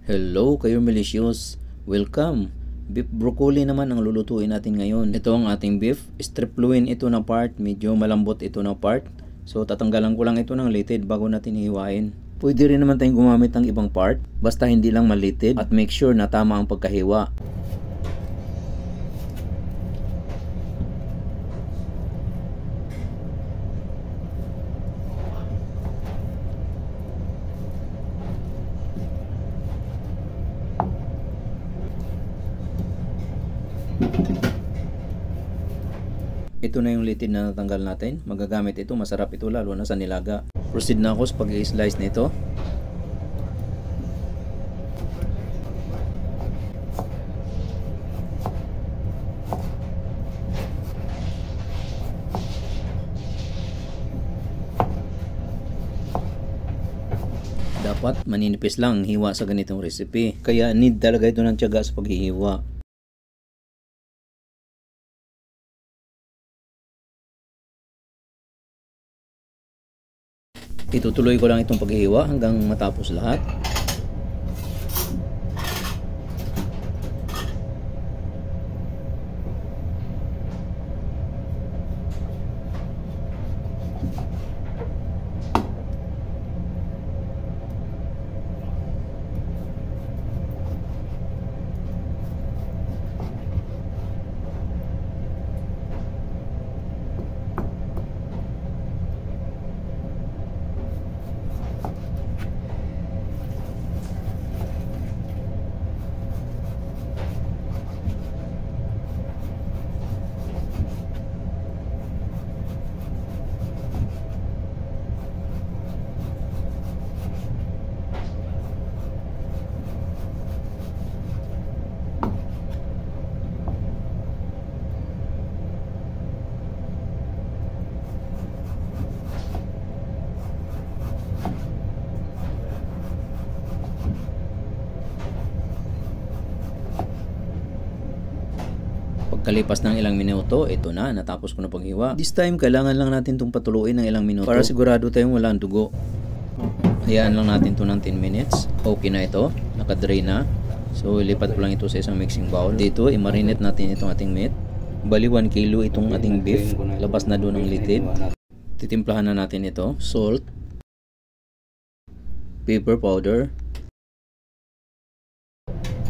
Hello kayo malicious! Welcome! Beef broccoli naman ang lulutuin natin ngayon. Ito ang ating beef. Strip-loin ito na part. Medyo malambot ito na part. So tatanggalan ko lang ito ng litid bago natin hiwain. Pwede rin naman tayong gumamit ng ibang part. Basta hindi lang malitid. At make sure na tama ang pagkahiwa. Ito na yung litid na natanggal natin. Magagamit ito, masarap ito lalo na sa nilaga. Proceed na ako sa pag-i-slice nito. Dapat maninipis lang hiwa sa ganitong recipe. Kaya need talaga ito ng tiyaga sa paghihiwa. Itutuloy ko lang itong paghihiwa hanggang matapos lahat. Pagkalipas ng ilang minuto, ito na, natapos ko na paghiwa. This time, kailangan lang natin itong patuluin ng ilang minuto para sigurado tayong walang dugo. Hayaan lang natin ito ng 10 minutes. Okay na ito, nakadrain na. So, ilipat ko lang ito sa isang mixing bowl. Dito, i-marinate natin itong ating meat. Bali 1 kilo itong ating beef. Labas na doon ng litid. Titimplahan na natin ito. Salt, pepper powder,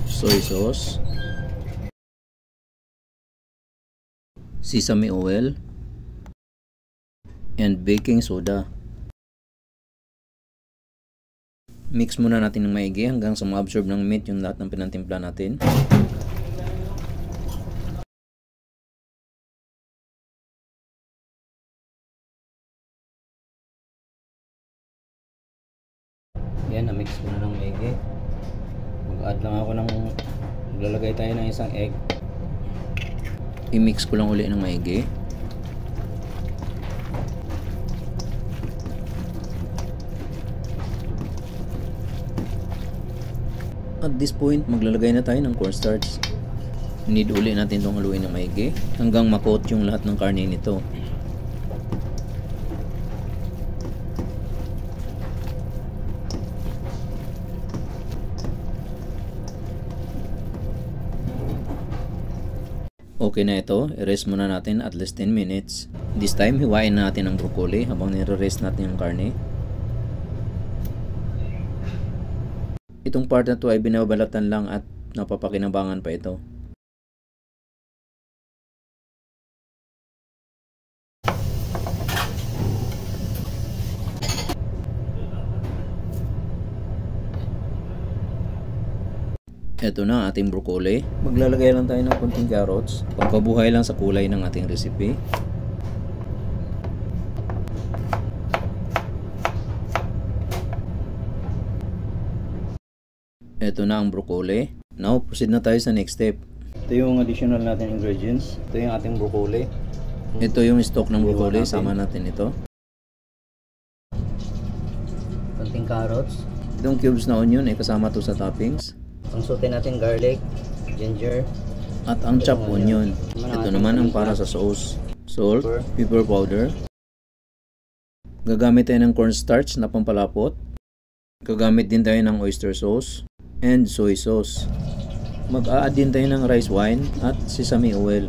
soy sauce, sesame oil, and baking soda. Mix muna natin ng maigi hanggang sa ma-absorb ng meat yung lahat ng pinantimpla natin. Yan, na-mix ko na ng maigi. Mag-add lang ako ng, maglalagay tayo ng isang egg. I-mix ko lang uli ng maigi. At this point, maglalagay na tayo ng cornstarch. Need uli natin itong haluin ng maigi hanggang makot yung lahat ng karne nito. Okay na ito, i-rest muna natin at least 10 minutes. This time, hiwain natin ang broccoli habang nire-rest natin yung karne. Itong part na to ay binabalatan lang at napapakinabangan pa ito. Ito na ating broccoli. Maglalagay lang tayo ng konting carrots. Pagpabuhay lang sa kulay ng ating recipe. Ito na ang broccoli. Now, proceed na tayo sa next step. Ito yung additional natin ingredients. Ito yung ating broccoli. Ito yung stock ng broccoli. Sama natin ito. Konting carrots. Itong cubes na onion ay kasama to sa toppings. Ang sute natin garlic, ginger, at ang chopped onion. Ito naman ang para sa sauce. Salt, pepper powder. Gagamit tayo ng cornstarch na pampalapot. Gagamit din tayo ng oyster sauce. and soy sauce. Mag-a-add din tayo ng rice wine at sesame oil.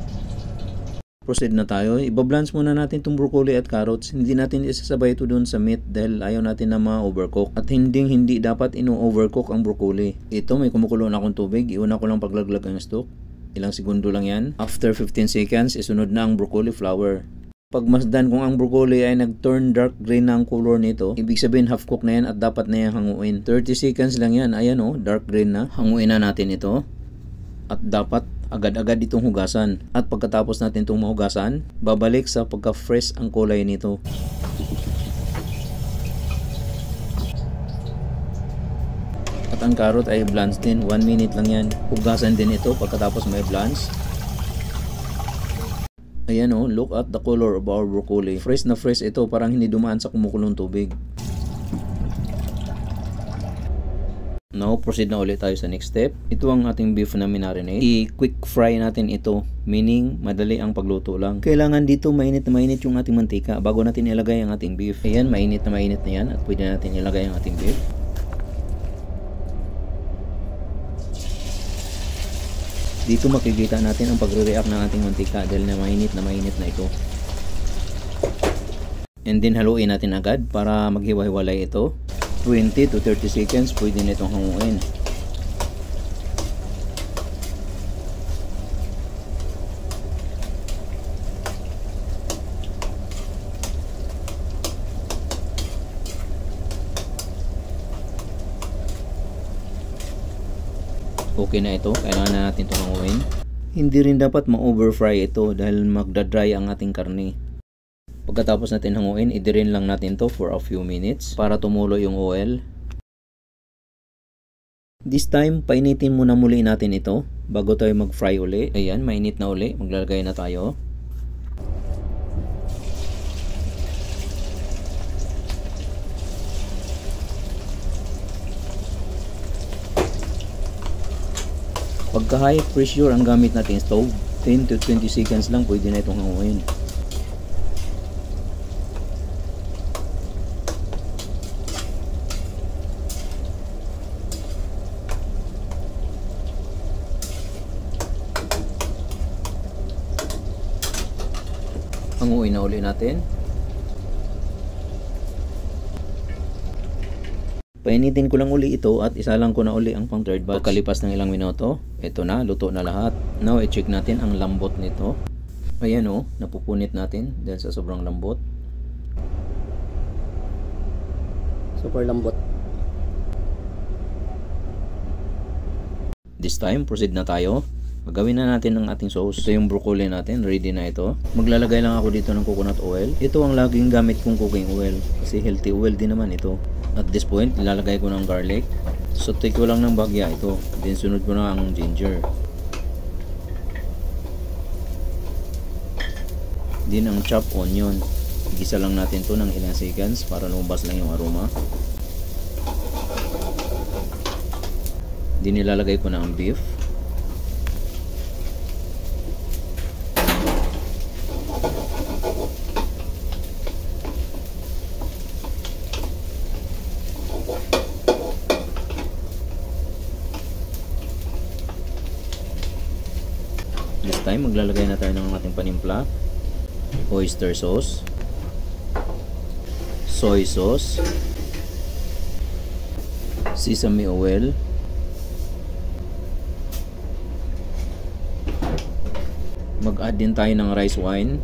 Proceed na tayo. Iba-blanch muna natin itong broccoli at carrots. Hindi natin isasabay ito doon sa meat dahil ayaw natin na ma-overcook. At hindi dapat ino-overcook ang broccoli. Ito, may kumukulo na akong tubig. Iuna ko lang paglaglag ang stock. Ilang segundo lang yan. After 15 seconds, isunod na ang broccoli flour. Pag masdan kung ang broccoli ay nag-turn dark green na ang color nito, ibig sabihin half cook na yan at dapat na yan hanguin. 30 seconds lang yan. Ayan o, dark green na. Hanguin na natin ito. At dapat agad-agad itong hugasan. At pagkatapos natin itong mahugasan, babalik sa pagka-fresh ang kulay nito. At ang carrot ay blanch din. 1 minute lang yan. Hugasan din ito pagkatapos may blanch. Ayan o, look at the color of our broccoli. Fresh na fresh ito, parang hindi dumaan sa kumukulong tubig. Now, proceed na ulit tayo sa next step. Ito ang ating beef na minarinate. I-quick fry natin ito, meaning madali ang pagluto lang. Kailangan dito mainit na mainit yung ating mantika bago natin ilagay ang ating beef. Ayan, mainit na yan at pwede natin ilagay ang ating beef. Dito makikita natin ang pagre-react ng ating mantika dahil na mainit na ito. And then haluin natin agad para maghiwa-hiwalay ito. 20 to 30 seconds pwede nitong hanguin. Okay na ito, kailangan na natin itong hanguin. Hindi rin dapat ma-overfry ito dahil magdadry ang ating karne. Pagkatapos natin hanguin, i-drain lang natin to for a few minutes para tumulo yung oil. This time, painitin muna muli natin ito bago tayo mag-fry uli. Ayan, mainit na uli. Maglalagay na tayo. Pagka high pressure ang gamit natin stove, 10 to 20 seconds lang pwede na itong hanguin. Hanguin na uli natin. Painitin ko lang uli ito at isa lang ko na uli ang pang third batch. Pagkalipas ng ilang minuto, ito na, luto na lahat. Now, i-check natin ang lambot nito. Ayan o, napupunit natin dahil sa sobrang lambot. Super lambot. This time, proceed na tayo. Gagawin na natin ang ating sauce. Ito yung broccoli natin, ready na ito. Maglalagay lang ako dito ng coconut oil. Ito ang laging gamit kong cooking oil kasi healthy oil din naman ito. At this point, ilalagay ko ng garlic. Saute ko lang ng bagya ito. Then sunod ko na ang ginger. Then ang chopped onion. Igisa lang natin to ng ilang seconds para lumabas lang yung aroma. Then ilalagay ko na ang beef. This time, maglalagay na tayo ng ating panimpla. Oyster sauce, soy sauce, sesame oil, mag-add din tayo ng rice wine,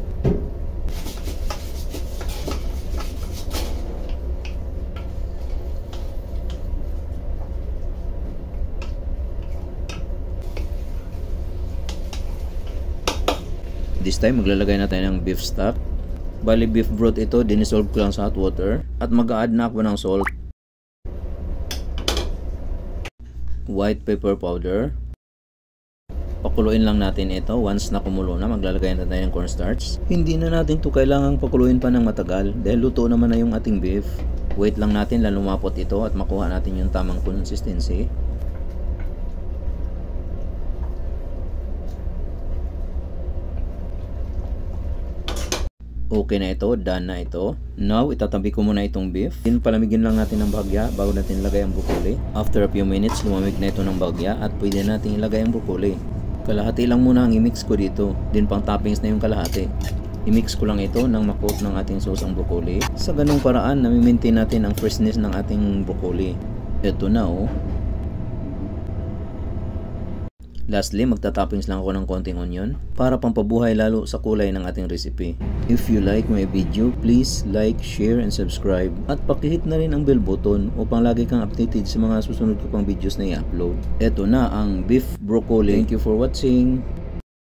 this time maglalagay na tayo ng beef stock. Bali beef broth ito, dinisolve ko lang sa hot water. At mag-a-add na ako ng salt, white pepper powder. Pakuluin lang natin ito. Once na kumulo na, maglalagay na tayo ng cornstarch. Hindi na natin ito kailangang pakuluin pa ng matagal dahil luto naman na yung ating beef. Wait lang natin lang lumapot ito at makuha natin yung tamang consistency. Okay na ito, done na ito. Now, itatabi ko muna itong beef. Then, palamigin lang natin ng bahagya bago natin ilagay ang broccoli. After a few minutes, lumamig na ito ng bahagya at pwede natin ilagay ang broccoli. Kalahati lang muna ang i-mix ko dito. Then, pang toppings na yung kalahati. I-mix ko lang ito nang makot ng ating sauce ang broccoli. Sa ganung paraan, nami-maintain natin ang freshness ng ating broccoli. Ito na oh. Lastly, magtatoppings lang ako ng konting onion para pampabuhay lalo sa kulay ng ating recipe. If you like my video, please like, share, and subscribe. At pakihit na rin ang bell button upang lagi kang updated sa mga susunod ko pang videos na i-upload. Ito na ang beef broccoli. Thank you for watching.